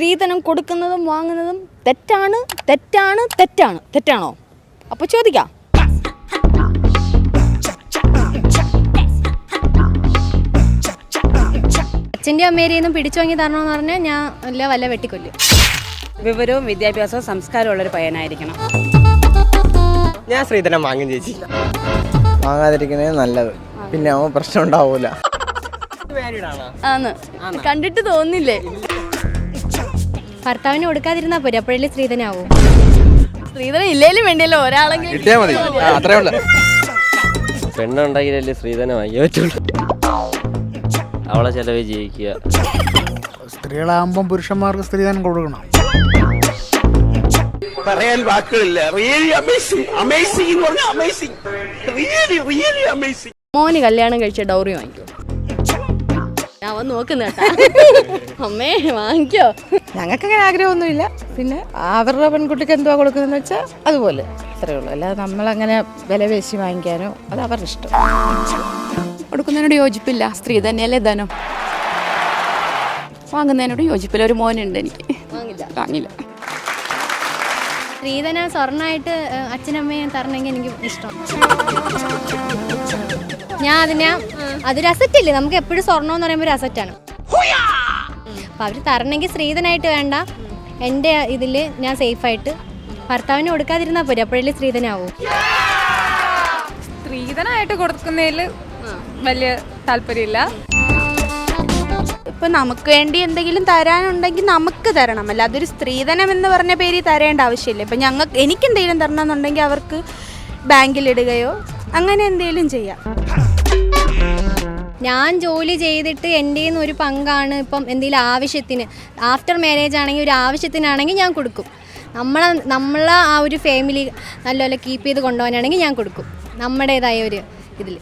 സ്ത്രീധനം കൊടുക്കുന്നതും വാങ്ങുന്നതും തെറ്റാണ് തെറ്റാണ് തെറ്റാണ് തെറ്റാണോ? അപ്പോൾ ചോദിക്കാം. അച്ഛൻ്റെ അമ്മേരെയൊന്നും പിടിച്ചു വാങ്ങി തരണമെന്ന് പറഞ്ഞാൽ ഞാൻ അല്ല വല്ല വെട്ടിക്കൊല്ലും. വിവരവും വിദ്യാഭ്യാസവും സംസ്കാരമുള്ളൊരു പയ്യനായിരിക്കണം. ഞാൻ സ്ത്രീധനം വാങ്ങും ചേച്ചി. വാങ്ങാതിരിക്കുന്നേ നല്ലത്, പിന്നെ അവൻ പ്രശ്നം ഉണ്ടാവൂല. ആന്ന് കണ്ടിട്ട് തോന്നില്ലേ? ഭർത്താവിന് കൊടുക്കാതിരുന്നാ പോരെ, അപ്പോഴല്ലേ സ്ത്രീധനാവും. സ്ത്രീധനം ഇല്ലേലും വേണ്ടിയല്ലോ, ഒരാളെങ്കിലും കിട്ടിയാ മതി, അത്രേ ഉള്ളൂ. പെണ്ണുണ്ടെങ്കിലല്ലേ സ്ത്രീധനം വാങ്ങിയേ പറ്റുള്ളൂ. അവളെ ചെലവ് ജീവിക്കുക. സ്ത്രീകളാകുമ്പം പുരുഷന്മാർക്ക് സ്ത്രീധനം കൊടുക്കണം. പറയാൻ വാക്കുകളില്ല. റിയലി അമേസിംഗ്, അമേസിംഗ് എന്ന് പറഞ്ഞാൽ അമേസിംഗ്, റിയലി റിയലി അമേസിംഗ്. മോന് കല്യാണം കഴിച്ച ഡൗറി വാങ്ങിക്കോ? അവൻ നോക്കുന്ന അമ്മേ വാങ്ങിക്കോ. ഞങ്ങൾക്ക് അങ്ങനെ ആഗ്രഹമൊന്നുമില്ല. പിന്നെ അവരുടെ പെൺകുട്ടിക്ക് എന്തുവാ കൊടുക്കുന്നതെന്ന് വെച്ചാൽ അതുപോലെ അത്രയേ ഉള്ളൂ. അല്ലാതെ നമ്മളങ്ങനെ വില പേശി വാങ്ങിക്കാനോ അത് അവരുടെ ഇഷ്ടം. കൊടുക്കുന്നതിനോട് യോജിപ്പില്ല. സ്ത്രീ തന്നെയല്ലേ ധനം. വാങ്ങുന്നതിനോട് യോജിപ്പില്ല. ഒരു മോനുണ്ട് എനിക്ക്, വാങ്ങില്ല. സ്ത്രീധനം സ്വർണ്ണമായിട്ട് അച്ഛനമ്മയെ തരണമെങ്കിൽ എനിക്ക് ഇഷ്ടം. അതൊരു അസറ്റല്ലേ, നമുക്ക് എപ്പോഴും സ്വർണ്ണം എന്ന് പറയുമ്പോൾ ഒരു അസറ്റാണ്. അപ്പം അവർ തരണമെങ്കിൽ സ്ത്രീധനമായിട്ട് വേണ്ട, എൻ്റെ ഇതിൽ ഞാൻ സേഫായിട്ട് ഭർത്താവിന് കൊടുക്കാതിരുന്നാൽ പോരെ, അപ്പോഴല്ലേ സ്ത്രീധനാവൂ. സ്ത്രീധനമായിട്ട് കൊടുക്കുന്നതിൽ വലിയ താല്പര്യമില്ല. ഇപ്പം നമുക്ക് വേണ്ടി എന്തെങ്കിലും തരാനുണ്ടെങ്കിൽ നമുക്ക് തരണം, അല്ല അതൊരു സ്ത്രീധനം എന്ന് പറഞ്ഞ പേര് തരേണ്ട ആവശ്യമില്ല. ഇപ്പം എനിക്ക് എന്തെങ്കിലും തരണമെന്നുണ്ടെങ്കിൽ അവർക്ക് ബാങ്കിലിടുകയോ അങ്ങനെ എന്തെങ്കിലും ചെയ്യാം. ഞാൻ ജോലി ചെയ്തിട്ട് എൻ്റെ ഒരു പങ്കാണ് ഇപ്പം എന്തെങ്കിലും ആവശ്യത്തിന്, ആഫ്റ്റർ മാരേജ് ആണെങ്കിൽ ഒരു ആവശ്യത്തിനാണെങ്കിൽ ഞാൻ കൊടുക്കും. നമ്മളെ ആ ഒരു ഫാമിലി നല്ലപോലെ കീപ്പ് ചെയ്ത് കൊണ്ടുപോകാനാണെങ്കിൽ ഞാൻ കൊടുക്കും, നമ്മുടേതായ ഒരു ഇതിൽ.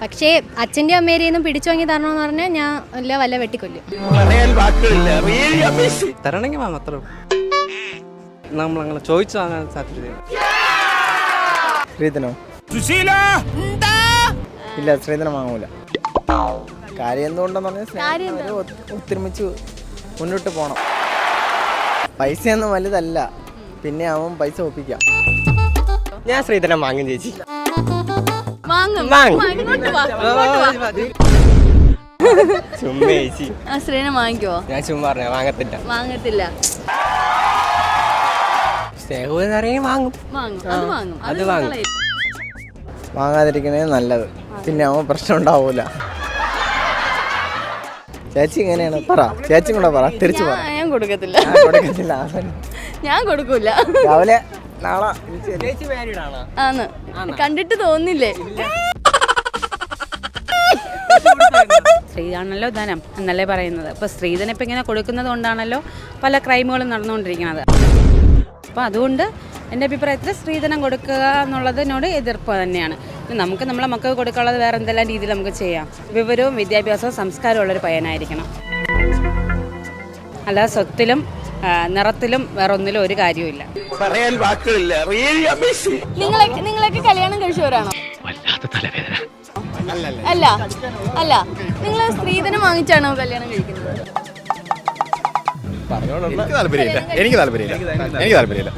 പക്ഷേ അച്ഛൻ്റെ അമ്മേരെയൊന്നും പിടിച്ചു വാങ്ങി തരണമെന്ന് പറഞ്ഞാൽ ഞാൻ അല്ല വല്ല വെട്ടിക്കൊല്ലും. പറയാൻ വാക്കുകളില്ല. Really amazing. തരണമെങ്കിൽ വാങ്ങും, അത്രേ ഉള്ളൂ. നമ്മളങ്ങനെ ചോദിച്ചു വാങ്ങാൻ സാധ്യത. സ്ത്രീധനോ? ഇല്ല, സ്ത്രീധനം വാങ്ങൂല. കാര്യം എന്തുകൊണ്ടെന്ന് പറഞ്ഞാൽ ഒത്തൊരുമിച്ച് മുന്നോട്ട് പോകണം. പൈസയൊന്നും വലുതല്ല, പിന്നെ അവൻ പൈസ ഒപ്പിക്കാം. ഞാൻ സ്ത്രീധനം വാങ്ങും ചേച്ചി. ചുമ്മാ ചേച്ചി. സ്ത്രീധനം വാങ്ങിക്കുവോ? ഞാൻ ചുമ്മാ പറഞ്ഞ വാങ്ങത്തില്ല. സ്നേഹം വാങ്ങും. അത് വാങ്ങും. വാങ്ങാതിരിക്കുന്നേ നല്ലത്, പിന്നെ അവൻ പ്രശ്നം ഉണ്ടാവൂല. ചേച്ചി എങ്ങനെയാണ്? പറ, ചേച്ചി കൂടെ പറ, തിരിച്ചു പറ. ഞാൻ കൊടുക്കത്തില്ല. ഞാൻ കൊടുക്കൂല. രാവിലെ നാളെ ചേച്ചി മാരീഡ് ആണോ? ആന്ന് കണ്ടിട്ട് തോന്നില്ലേ? സ്ത്രീയാണല്ലോ ധനം എന്നല്ലേ പറയുന്നത്. അപ്പോൾ സ്ത്രീധനം ഇപ്പം ഇങ്ങനെ കൊടുക്കുന്നത് കൊണ്ടാണല്ലോ പല ക്രൈമുകളും നടന്നുകൊണ്ടിരിക്കുന്നത്. അപ്പോൾ അതുകൊണ്ട് എൻ്റെ അഭിപ്രായത്തിൽ സ്ത്രീധനം കൊടുക്കുക എന്നുള്ളതിനോട് എതിർപ്പ് തന്നെയാണ്. നമുക്ക് നമ്മളെ മക്കൾക്ക് കൊടുക്കാനുള്ളത് വേറെ എന്തെല്ലാം രീതിയിൽ നമുക്ക് ചെയ്യാം. വിവരവും വിദ്യാഭ്യാസവും സംസ്കാരമുള്ളൊരു പയ്യനായിരിക്കണം. അല്ലാതെ സ്വത്തിലും നിറത്തിലും വേറെ ഒന്നിലും ഒരു കാര്യവുമില്ല. പറയാൻ വാക്കുകളില്ല. Really amazing. നിങ്ങളൊക്കെ കല്യാണം കഴിച്ചവരാണോ? അല്ല അല്ല, നിങ്ങൾ സ്ത്രീധനം വാങ്ങിച്ചാണോ കല്യാണം കഴിക്കുന്നത്? എനിക്ക് താല്പര്യമില്ല.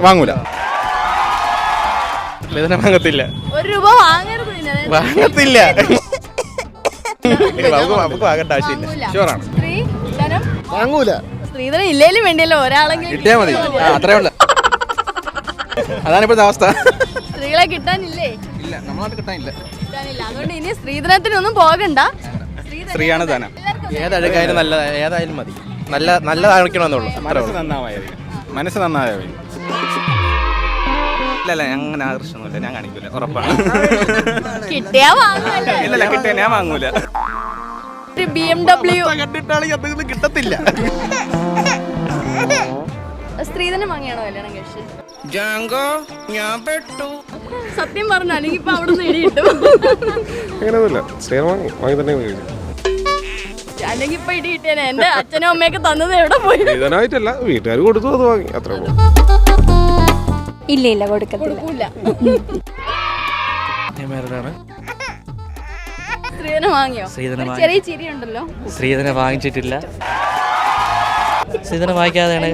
വാങ്ങൂല. സ്ത്രീധനം വാങ്ങത്തില്ല. 1 രൂപ വാങ്ങരുത്. വാങ്ങത്തില്ല. നമുക്ക് വാങ്ങേണ്ട ആവശ്യമില്ല. ഷുവറാണ്. സ്ത്രീധനം വാങ്ങൂല. സ്ത്രീധനം ഇല്ലേലും വേണ്ടിയല്ലോ, ഒരാളെങ്കിലും കിട്ടിയാ മതി, അത്രേ ഉള്ളൂ. അതാണ് ഇപ്പോഴത്തെ അവസ്ഥ. സ്ത്രീകളെ കിട്ടാനില്ലേ? ഇല്ല, നമ്മളായിട്ട് കിട്ടാനില്ല. അതുകൊണ്ട് ഇനി സ്ത്രീധനത്തിനൊന്നും പോകണ്ട. സ്ത്രീയാണ് ധനം. ഏതഴുക്കായാലും നല്ല ഏതായാലും മതി, നല്ലതായിരിക്കണമെന്നുള്ളൂ. മനസ്സ് നന്നായാൽ മതി. ഇല്ല, അങ്ങനെ ആകർഷണമില്ല, ഞാൻ കാണിക്കൂല, ഉറപ്പാണ്. കിട്ടിയാ വാങ്ങുമല്ലോ. ഇല്ല, കിട്ടിയ ഞാൻ വാങ്ങൂല. ഒരു BMW കണ്ടിട്ടാണെങ്കിൽ അതൊന്നും കിട്ടത്തില്ല. സ്ത്രീധനം വാങ്ങിയാണോ കല്യാണം കഴിച്ചത്? സത്യം പറഞ്ഞോ, അല്ലെങ്കിൽ ഇപ്പൊ അവിടെ നിന്ന് ഇടി കിട്ടും. അല്ലെങ്കിൽ ഇപ്പൊ ഇടി കിട്ടിയാനെ. എന്റെ അച്ഛനും അമ്മയൊക്കെ തന്നത് എവിടെ പോയി? വീട്ടുകാർ കൊടുത്തു, അത് വാങ്ങി, അത്രേ ഉള്ളൂ. ഇല്ല, കൊടുക്കത്തില്ല. സ്ത്രീധനം വാങ്ങിയോ? ചെറിയ ചിരി ഉണ്ടല്ലോ. സ്ത്രീധനം വാങ്ങിച്ചിട്ടില്ല. സ്ത്രീധനം വാങ്ങിക്കാതെയാണ്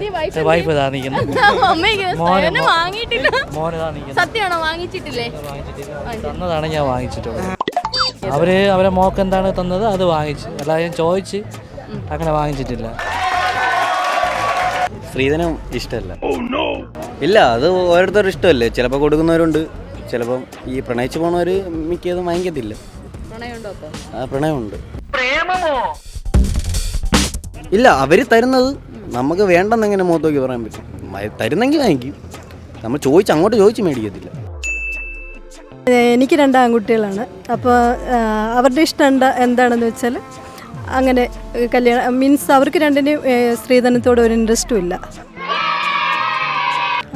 വൈഫ് ഇതാ നിൽക്കുന്നത്. മോനിതാ നിൽക്കുന്നത്. സത്യമാണോ വാങ്ങിച്ചിട്ടില്ലേ? തന്നതാണ് ഞാൻ വാങ്ങിച്ചിട്ടുള്ളത്. അവരെ മോക്ക് എന്താണ് തന്നത് അത് വാങ്ങിച്ചു, അല്ലാതെ ഞാൻ ചോദിച്ച് അങ്ങനെ വാങ്ങിച്ചിട്ടില്ല. സ്ത്രീധനം ഇഷ്ടമല്ല. ഇല്ല, അത് ഓരോരുത്തരുടെ ഇഷ്ടമല്ലേ. ചിലപ്പോൾ കൊടുക്കുന്നവരുണ്ട്, ചിലപ്പം ഈ പ്രണയിച്ച് പോണവർ മിക്കതും വാങ്ങിക്കത്തില്ല. പ്രണയമുണ്ട്. ഇല്ല, അവർ തരുന്നത് നമുക്ക് വേണ്ടെന്നെങ്ങനെ മുഖത്ത് നോക്കി പറയാൻ പറ്റും. തരുന്നെങ്കിൽ വാങ്ങിക്കും, നമ്മൾ അങ്ങോട്ട് ചോദിച്ച് മേടിക്കത്തില്ല. എനിക്ക് 2 ആൺകുട്ടികളാണ്. അപ്പോൾ അവരുടെ ഇഷ്ടം എന്താണെന്ന് വെച്ചാൽ അങ്ങനെ കല്യാണം മീൻസ് അവർക്ക് രണ്ടിനും സ്ത്രീധനത്തോട് ഒരു ഇൻട്രസ്റ്റും ഇല്ല.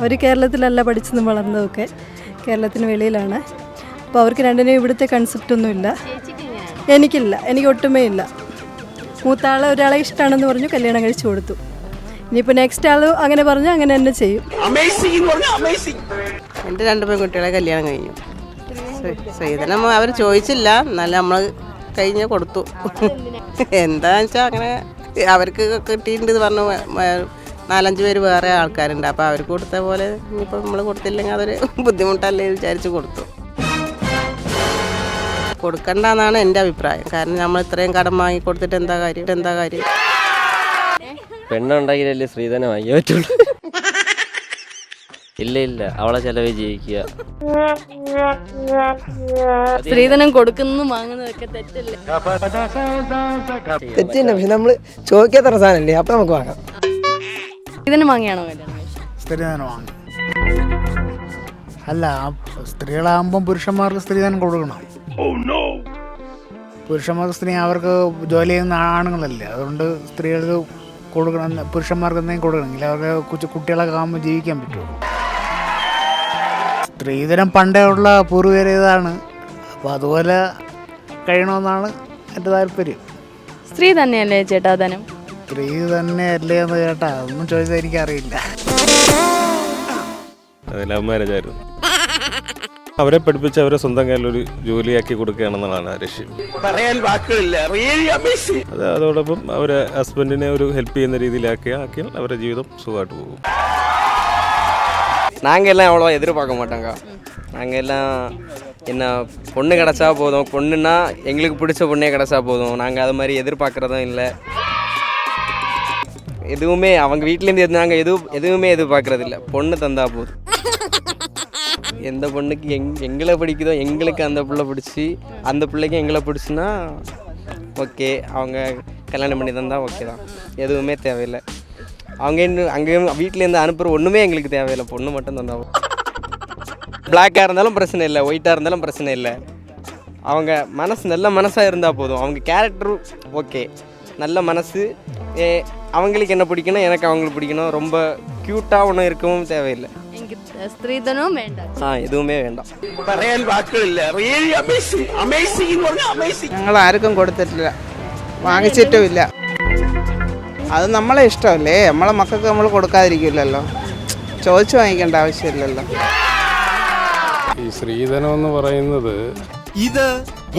അവർ കേരളത്തിലല്ല പഠിച്ചതും വളർന്നതൊക്കെ, കേരളത്തിന് വെളിയിലാണ്. അപ്പോൾ അവർക്ക് രണ്ടിനും ഇവിടുത്തെ കൺസെപ്റ്റൊന്നുമില്ല. എനിക്കില്ല, എനിക്ക് ഒട്ടുമേ ഇല്ല. മൂത്താളെ ഒരാളെ ഇഷ്ടമാണെന്ന് പറഞ്ഞു കല്യാണം കഴിച്ചു കൊടുത്തു. ഇനിയിപ്പോൾ നെക്സ്റ്റ് ആൾ അങ്ങനെ പറഞ്ഞു അങ്ങനെ തന്നെ ചെയ്യും. എൻ്റെ 2 പെൺകുട്ടികളെ കല്യാണം കഴിഞ്ഞു. സ്ത്രീധനം അവർ ചോദിച്ചില്ല, എന്നാലും നമ്മൾ കഴിഞ്ഞ് കൊടുത്തു. എന്താണെന്ന് വെച്ചാൽ അങ്ങനെ അവർക്ക് കിട്ടിയിട്ടുണ്ട് പറഞ്ഞു. 4-5 പേര് വേറെ ആൾക്കാരുണ്ട്. അപ്പോൾ അവർക്ക് കൊടുത്ത പോലെ ഇനിയിപ്പോൾ നമ്മൾ കൊടുത്തില്ലെങ്കിൽ അതൊരു ബുദ്ധിമുട്ടല്ലേ വിചാരിച്ച് കൊടുത്തു. കൊടുക്കണ്ടെന്നാണ് എൻ്റെ അഭിപ്രായം. കാരണം നമ്മൾ ഇത്രയും കടം വാങ്ങി കൊടുത്തിട്ട് എന്താ കാര്യം? പെണ്ണുണ്ടാക്കിയല്ലേ സ്ത്രീധനം വാങ്ങിയേ പറ്റുള്ളൂ. ഇല്ല, അവളെ ചെലവ് ജീവിക്കുക. സ്ത്രീധനം കൊടുക്കുന്നു വാങ്ങുന്നതൊക്കെ തെറ്റല്ലേ? തെറ്റില്ല, പക്ഷെ നമ്മൾ ചോദിക്കാത്ത സാധനമല്ലേ, അപ്പം നമുക്ക് വാങ്ങാം. സ്ത്രീധനം വാങ്ങിയാണോ കല്യാണം? സ്ത്രീധനം വാങ്ങി. അല്ല, സ്ത്രീകളാകുമ്പം പുരുഷന്മാർക്ക് സ്ത്രീധനം കൊടുക്കണം. പുരുഷന്മാർക്ക് അവർക്ക് ജോലി ചെയ്യുന്ന ആണുങ്ങളല്ലേ, അതുകൊണ്ട് സ്ത്രീകൾക്ക് കൊടുക്കണം. പുരുഷന്മാർക്ക് എന്തെങ്കിലും കൊടുക്കണമെങ്കിൽ അവർക്ക് കുട്ടികളൊക്കെ ആകുമ്പോൾ ജീവിക്കാൻ പറ്റുമോ? സ്ത്രീധനം പണ്ടേ ഉള്ള പൂർവ്വീയതാണ്. അപ്പോൾ അതുപോലെ കഴിയണമെന്നാണ് എൻ്റെ താല്പര്യം. സ്ത്രീ തന്നെയല്ലേ ചേട്ടാ ധനം? സ്ത്രീ തന്നെയല്ലേ എന്ന് കേട്ടാ ഒന്നും ചോദിച്ചാൽ എനിക്കറിയില്ല. ലവ് മാരേജ് ആയിരുന്നു. അവരെ പഠിപ്പിച്ച് അവരെ സ്വന്തം കയ്യിലൊരു ജോലിയാക്കി കൊടുക്കുകയാണെന്നുള്ളതാണ് ലക്ഷ്യം. പറയാൻ വാക്കുകളില്ല. അതോടൊപ്പം അവരെ ഹസ്ബൻഡിനെ ഒരു ഹെൽപ്പ് ചെയ്യുന്ന രീതിയിലാക്കിയാൽ അവരുടെ ജീവിതം സുഖമായിട്ട് പോകും. நாங்கள் எல்லாம் அவ்வளோ எதிர்பார்க்க மாட்டோங்க. நாங்கள் எல்லாம் என்ன பொண்ணு கிடச்சா போதும், பொண்ணுன்னா எங்களுக்கு பிடிச்ச பொண்ணே கிடச்சா போதும். நாங்கள் அது மாதிரி எதிர்பார்க்குறதும் இல்லை. எதுவுமே அவங்க வீட்டிலேருந்து நாங்கள் எதுவுமே எதிர்பார்க்குறதில்ல. பொண்ணு தந்தா போதும். எந்த பொண்ணுக்கு எங்களை பிடிக்குதோ, எங்களுக்கு அந்த பிள்ளை பிடிச்சி, அந்த பிள்ளைக்கு எங்களை பிடிச்சுன்னா ஓகே, அவங்க கல்யாணம் பண்ணி தந்தால் ஓகே தான். எதுவுமே தேவையில்லை. அவங்க அங்கேயும் வீட்டிலேருந்து அனுப்புகிற ஒன்றுமே எங்களுக்கு தேவையில்லை. பொண்ணு மட்டும் தந்தாவும். பிளாக்காக இருந்தாலும் பிரச்சனை இல்லை, ஒயிட்டாக இருந்தாலும் பிரச்சனை இல்லை. அவங்க மனசு நல்ல மனசாக இருந்தால் போதும். அவங்க கேரக்டரும் ஓகே, நல்ல மனசு. அவங்களுக்கு என்ன பிடிக்கணும், எனக்கு அவங்களுக்கு பிடிக்கணும். ரொம்ப க்யூட்டாக ஒன்றும் இருக்கவும் தேவையில்லை. സ്ത്രീധനവും വേണ്ട, എതുവുമേ വേണ്ട. പറയാൻ വാക്കുകളില്ല. ഞങ്ങൾ ആർക്കും കൊടുത്തിട്ടില്ല, വാങ്ങിച്ചിട്ടുമില്ല. അത് നമ്മളെ ഇഷ്ടമല്ലേ, നമ്മളെ മക്കൾക്ക് നമ്മൾ കൊടുക്കാതിരിക്കില്ലല്ലോ. ചോദിച്ചു വാങ്ങിക്കേണ്ട ആവശ്യമില്ലല്ലോ. ഈ സ്ത്രീധനം എന്ന് പറയുന്നത് ഇത്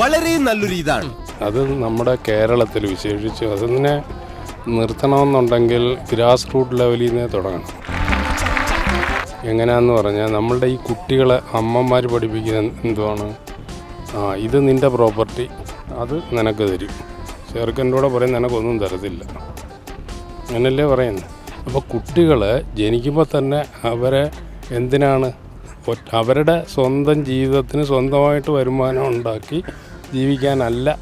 വളരെ നല്ലൊരു ഇതാണ്. അത് നമ്മുടെ കേരളത്തിൽ വിശേഷിച്ച് അതിനെ നിർത്തണമെന്നുണ്ടെങ്കിൽ ഗ്രാസ് റൂട്ട് ലെവലിൽ നിന്നേ തുടങ്ങണം. എങ്ങനെയാന്ന് പറഞ്ഞാൽ നമ്മളുടെ ഈ കുട്ടികളെ അമ്മമാർ പഠിപ്പിക്കുന്ന എന്തുവാണ്, ഇത് നിൻ്റെ പ്രോപ്പർട്ടി, അത് നിനക്ക് തരും. ചെറുക്കൻ്റെ കൂടെ പറയും നിനക്കൊന്നും തരത്തില്ല, അങ്ങനല്ലേ പറയുന്നത്. അപ്പോൾ കുട്ടികളെ ജനിക്കുമ്പോൾ തന്നെ അവരെ എന്തിനാണ് അവരുടെ സ്വന്തം ജീവിതത്തിന് സ്വന്തമായിട്ട് വരുമാനം ഉണ്ടാക്കി ജീവിക്കാനല്ല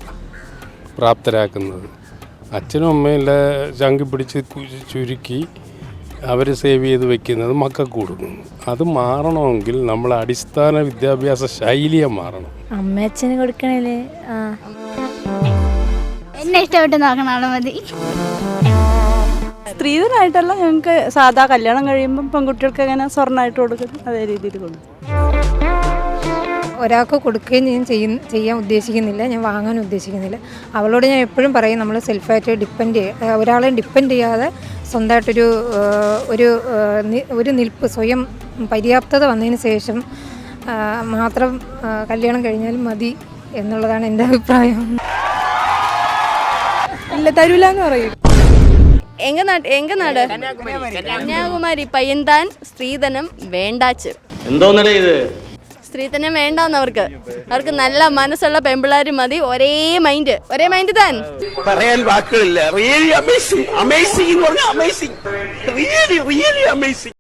പ്രാപ്തരാക്കുന്നത്. അച്ഛനും അമ്മയും ചങ്കി പിടിച്ച് ചുരുക്കി അവർ സേവ് ചെയ്ത് വെക്കുന്നത് മക്കൾക്ക് കൊടുക്കുന്നു. അത് മാറണമെങ്കിൽ നമ്മൾ അടിസ്ഥാന വിദ്യാഭ്യാസ ശൈലിയെ മാറണം. അമ്മയച്ഛന് കൊടുക്കണല്ലേ? എന്നെ ഇഷ്ടപ്പെട്ട് നോക്കണ മതി. സ്ത്രീധനായിട്ടല്ല, ഞങ്ങൾക്ക് സാധാ കല്യാണം കഴിയുമ്പം പെൺകുട്ടികൾക്ക് എങ്ങനെ സ്വർണ്ണമായിട്ട് കൊടുക്കുന്നു അതേ രീതിയിൽ കൊടുക്കും. ഒരാൾക്ക് കൊടുക്കുകയും ഞാൻ ചെയ്യാൻ ഉദ്ദേശിക്കുന്നില്ല, ഞാൻ വാങ്ങാൻ ഉദ്ദേശിക്കുന്നില്ല. അവളോട് ഞാൻ എപ്പോഴും പറയും, നമ്മൾ സെൽഫായിട്ട് ഒരാളെ ഡിപ്പെൻഡ് ചെയ്യാതെ സ്വന്തമായിട്ടൊരു ഒരു നിൽപ്പ്, സ്വയം പര്യാപ്തത വന്നതിന് ശേഷം മാത്രം കല്യാണം കഴിഞ്ഞാലും മതി എന്നുള്ളതാണ് എൻ്റെ അഭിപ്രായം. ഇല്ല, തരൂല എന്ന് പറയും. എങ്ക നാട് കന്യാകുമാരി പയ്യന്താൻ സ്ത്രീധനം വേണ്ടാച്ച്. എന്തോന്നല്ലേ ഇത്? സ്ത്രീധനം വേണ്ടാന്ന് അവർക്ക് നല്ല മനസ്സുള്ള പെമ്പിള്ളാര് മതി. ഒരേ മൈൻഡ് താൻ. പറയാൻ വാക്കുകളില്ല. Really amazing. അമേസിംഗ് എന്ന് പറഞ്ഞാൽ അമേസിംഗ്. Really amazing.